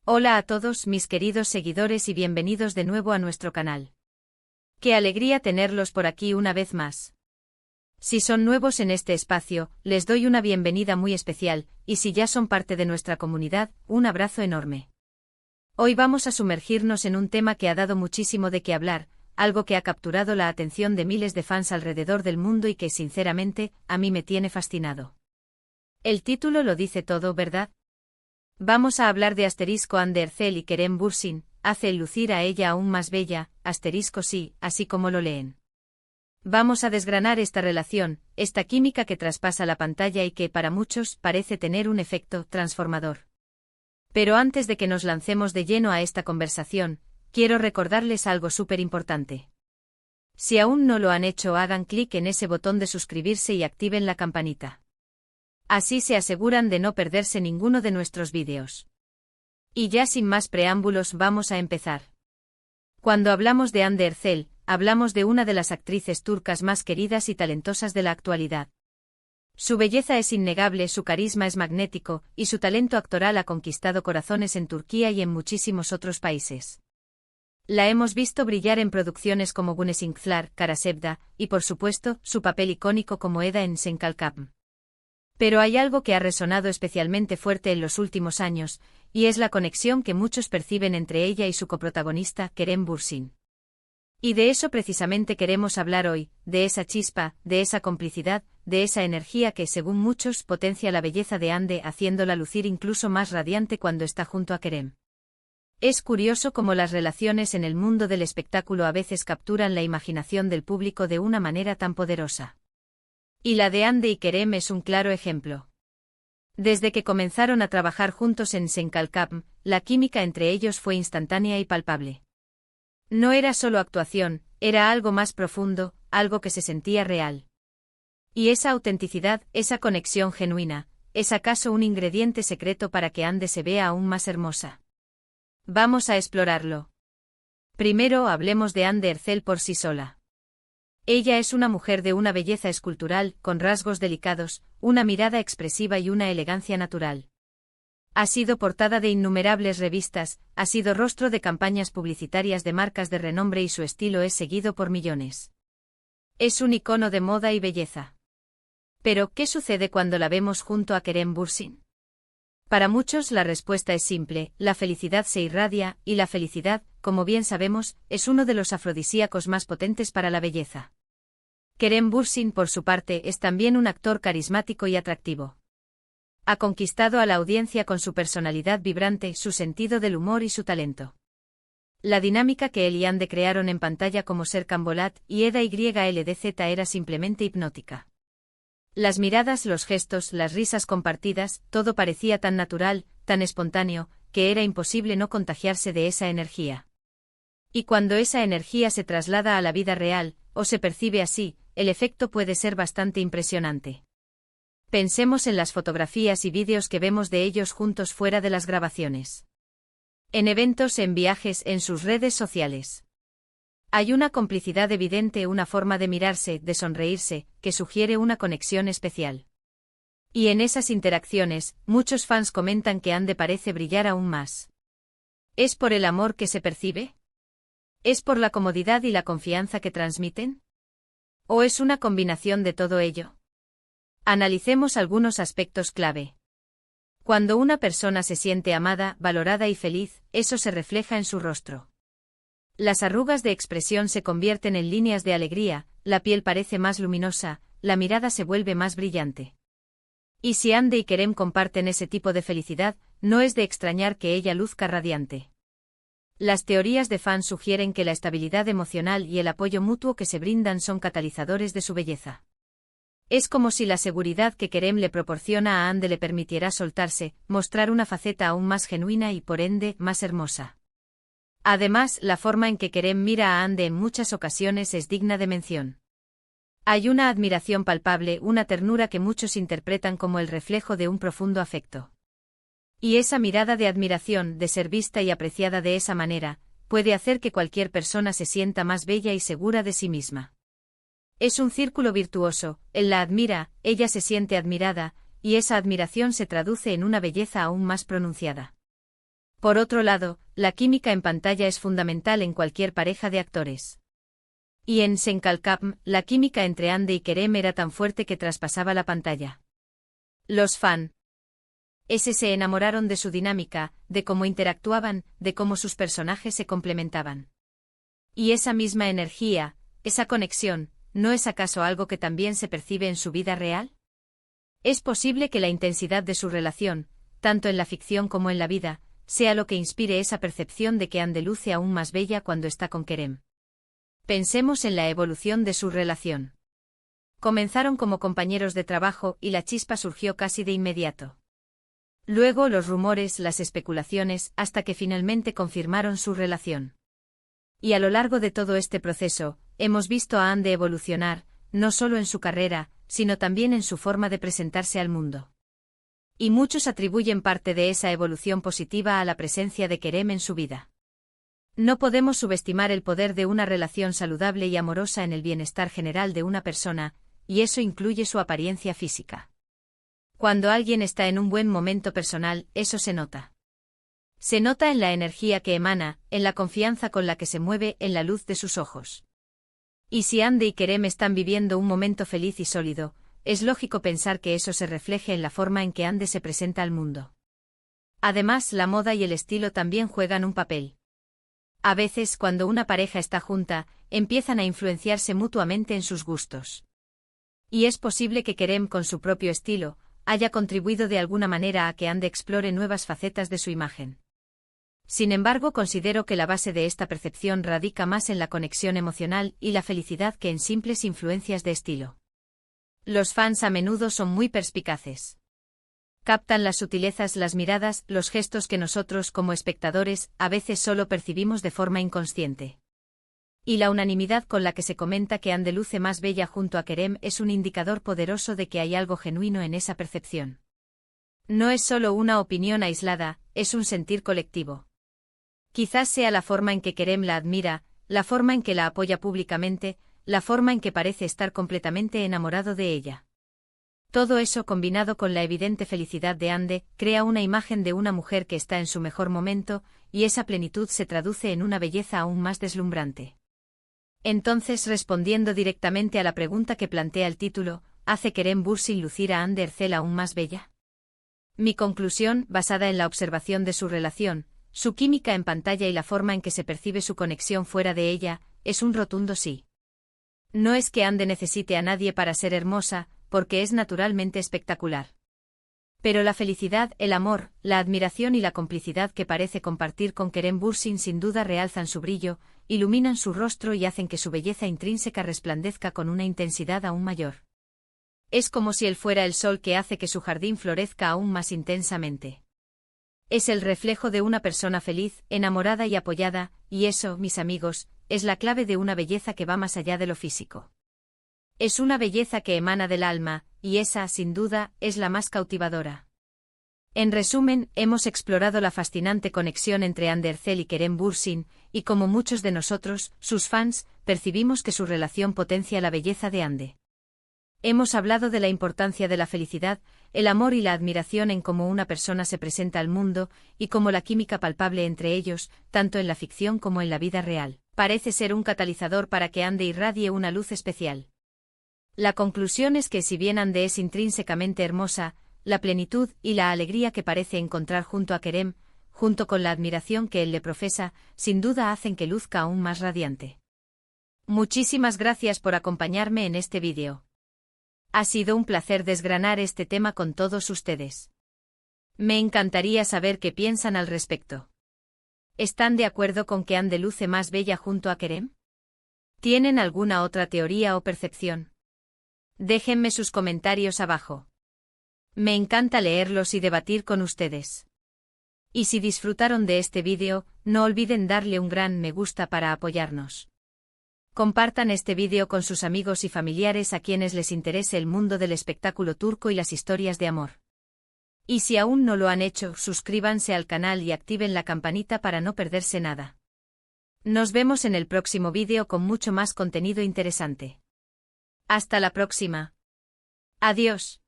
Hola a todos mis queridos seguidores y bienvenidos de nuevo a nuestro canal. Qué alegría tenerlos por aquí una vez más. Si son nuevos en este espacio, les doy una bienvenida muy especial, y si ya son parte de nuestra comunidad, un abrazo enorme. Hoy vamos a sumergirnos en un tema que ha dado muchísimo de qué hablar, algo que ha capturado la atención de miles de fans alrededor del mundo y que sinceramente, a mí me tiene fascinado. El título lo dice todo, ¿verdad? Vamos a hablar de Anne Ercel y Kerem Bürsin, hace lucir a ella aún más bella, sí, así como lo leen. Vamos a desgranar esta relación, esta química que traspasa la pantalla y que, para muchos, parece tener un efecto transformador. Pero antes de que nos lancemos de lleno a esta conversación, quiero recordarles algo súper importante. Si aún no lo han hecho, hagan clic en ese botón de suscribirse y activen la campanita. Así se aseguran de no perderse ninguno de nuestros vídeos. Y ya sin más preámbulos vamos a empezar. Cuando hablamos de Hande Ercel, hablamos de una de las actrices turcas más queridas y talentosas de la actualidad. Su belleza es innegable, su carisma es magnético, y su talento actoral ha conquistado corazones en Turquía y en muchísimos otros países. La hemos visto brillar en producciones como Güneşinkler, Karasevda, y por supuesto, su papel icónico como Eda en Sen Kalkam. Pero hay algo que ha resonado especialmente fuerte en los últimos años, y es la conexión que muchos perciben entre ella y su coprotagonista, Kerem Bürsin. Y de eso precisamente queremos hablar hoy, de esa chispa, de esa complicidad, de esa energía que, según muchos, potencia la belleza de Hande, haciéndola lucir incluso más radiante cuando está junto a Kerem. Es curioso cómo las relaciones en el mundo del espectáculo a veces capturan la imaginación del público de una manera tan poderosa. Y la de Hande y Kerem es un claro ejemplo. Desde que comenzaron a trabajar juntos en Sen Kalkam, la química entre ellos fue instantánea y palpable. No era solo actuación, era algo más profundo, algo que se sentía real. Y esa autenticidad, esa conexión genuina, ¿es acaso un ingrediente secreto para que Hande se vea aún más hermosa? Vamos a explorarlo. Primero hablemos de Hande Ercel por sí sola. Ella es una mujer de una belleza escultural, con rasgos delicados, una mirada expresiva y una elegancia natural. Ha sido portada de innumerables revistas, ha sido rostro de campañas publicitarias de marcas de renombre y su estilo es seguido por millones. Es un icono de moda y belleza. Pero, ¿qué sucede cuando la vemos junto a Kerem Bürsin? Para muchos la respuesta es simple, la felicidad se irradia, y la felicidad, como bien sabemos, es uno de los afrodisíacos más potentes para la belleza. Kerem Bürsin, por su parte, es también un actor carismático y atractivo. Ha conquistado a la audiencia con su personalidad vibrante, su sentido del humor y su talento. La dinámica que él y Hande crearon en pantalla como Serkan Bolat y Eda YLDZ era simplemente hipnótica. Las miradas, los gestos, las risas compartidas, todo parecía tan natural, tan espontáneo, que era imposible no contagiarse de esa energía. Y cuando esa energía se traslada a la vida real, o se percibe así, el efecto puede ser bastante impresionante. Pensemos en las fotografías y vídeos que vemos de ellos juntos fuera de las grabaciones. En eventos, en viajes, en sus redes sociales. Hay una complicidad evidente, una forma de mirarse, de sonreírse, que sugiere una conexión especial. Y en esas interacciones, muchos fans comentan que Hande parece brillar aún más. ¿Es por el amor que se percibe? ¿Es por la comodidad y la confianza que transmiten? ¿O es una combinación de todo ello? Analicemos algunos aspectos clave. Cuando una persona se siente amada, valorada y feliz, eso se refleja en su rostro. Las arrugas de expresión se convierten en líneas de alegría, la piel parece más luminosa, la mirada se vuelve más brillante. Y si Hande y Kerem comparten ese tipo de felicidad, no es de extrañar que ella luzca radiante. Las teorías de fans sugieren que la estabilidad emocional y el apoyo mutuo que se brindan son catalizadores de su belleza. Es como si la seguridad que Kerem le proporciona a Hande le permitiera soltarse, mostrar una faceta aún más genuina y por ende, más hermosa. Además, la forma en que Kerem mira a Hande en muchas ocasiones es digna de mención. Hay una admiración palpable, una ternura que muchos interpretan como el reflejo de un profundo afecto. Y esa mirada de admiración, de ser vista y apreciada de esa manera, puede hacer que cualquier persona se sienta más bella y segura de sí misma. Es un círculo virtuoso, él la admira, ella se siente admirada, y esa admiración se traduce en una belleza aún más pronunciada. Por otro lado, la química en pantalla es fundamental en cualquier pareja de actores. Y en Senkalkam, la química entre Ande y Kerem era tan fuerte que traspasaba la pantalla. Los fans se enamoraron de su dinámica, de cómo interactuaban, de cómo sus personajes se complementaban. Y esa misma energía, esa conexión, ¿no es acaso algo que también se percibe en su vida real? Es posible que la intensidad de su relación, tanto en la ficción como en la vida, sea lo que inspire esa percepción de que Ande luce aún más bella cuando está con Kerem. Pensemos en la evolución de su relación. Comenzaron como compañeros de trabajo y la chispa surgió casi de inmediato. Luego los rumores, las especulaciones, hasta que finalmente confirmaron su relación. Y a lo largo de todo este proceso, hemos visto a Ande evolucionar, no solo en su carrera, sino también en su forma de presentarse al mundo. Y muchos atribuyen parte de esa evolución positiva a la presencia de Kerem en su vida. No podemos subestimar el poder de una relación saludable y amorosa en el bienestar general de una persona, y eso incluye su apariencia física. Cuando alguien está en un buen momento personal, eso se nota. Se nota en la energía que emana, en la confianza con la que se mueve, en la luz de sus ojos. Y si Ande y Kerem están viviendo un momento feliz y sólido, es lógico pensar que eso se refleje en la forma en que Ande se presenta al mundo. Además, la moda y el estilo también juegan un papel. A veces, cuando una pareja está junta, empiezan a influenciarse mutuamente en sus gustos. Y es posible que Kerem, con su propio estilo, haya contribuido de alguna manera a que Ande explore nuevas facetas de su imagen. Sin embargo, considero que la base de esta percepción radica más en la conexión emocional y la felicidad que en simples influencias de estilo. Los fans a menudo son muy perspicaces. Captan las sutilezas, las miradas, los gestos que nosotros como espectadores a veces solo percibimos de forma inconsciente. Y la unanimidad con la que se comenta que Ande luce más bella junto a Kerem es un indicador poderoso de que hay algo genuino en esa percepción. No es solo una opinión aislada, es un sentir colectivo. Quizás sea la forma en que Kerem la admira, la forma en que la apoya públicamente, la forma en que parece estar completamente enamorado de ella. Todo eso combinado con la evidente felicidad de Ande, crea una imagen de una mujer que está en su mejor momento, y esa plenitud se traduce en una belleza aún más deslumbrante. Entonces, respondiendo directamente a la pregunta que plantea el título, ¿hace Kerem Bürsin lucir a Hande Erçel aún más bella? Mi conclusión, basada en la observación de su relación, su química en pantalla y la forma en que se percibe su conexión fuera de ella, es un rotundo sí. No es que Hande necesite a nadie para ser hermosa, porque es naturalmente espectacular. Pero la felicidad, el amor, la admiración y la complicidad que parece compartir con Kerem Bürsin sin duda realzan su brillo, iluminan su rostro y hacen que su belleza intrínseca resplandezca con una intensidad aún mayor. Es como si él fuera el sol que hace que su jardín florezca aún más intensamente. Es el reflejo de una persona feliz, enamorada y apoyada, y eso, mis amigos, es la clave de una belleza que va más allá de lo físico. Es una belleza que emana del alma, y esa, sin duda, es la más cautivadora. En resumen, hemos explorado la fascinante conexión entre Hande Erçel y Kerem Bürsin, y como muchos de nosotros, sus fans, percibimos que su relación potencia la belleza de Hande. Hemos hablado de la importancia de la felicidad, el amor y la admiración en cómo una persona se presenta al mundo, y cómo la química palpable entre ellos, tanto en la ficción como en la vida real, parece ser un catalizador para que Hande irradie una luz especial. La conclusión es que si bien Hande es intrínsecamente hermosa, la plenitud y la alegría que parece encontrar junto a Kerem, junto con la admiración que él le profesa, sin duda hacen que luzca aún más radiante. Muchísimas gracias por acompañarme en este vídeo. Ha sido un placer desgranar este tema con todos ustedes. Me encantaría saber qué piensan al respecto. ¿Están de acuerdo con que Hande luce más bella junto a Kerem? ¿Tienen alguna otra teoría o percepción? Déjenme sus comentarios abajo. Me encanta leerlos y debatir con ustedes. Y si disfrutaron de este vídeo, no olviden darle un gran me gusta para apoyarnos. Compartan este vídeo con sus amigos y familiares a quienes les interese el mundo del espectáculo turco y las historias de amor. Y si aún no lo han hecho, suscríbanse al canal y activen la campanita para no perderse nada. Nos vemos en el próximo vídeo con mucho más contenido interesante. Hasta la próxima. Adiós.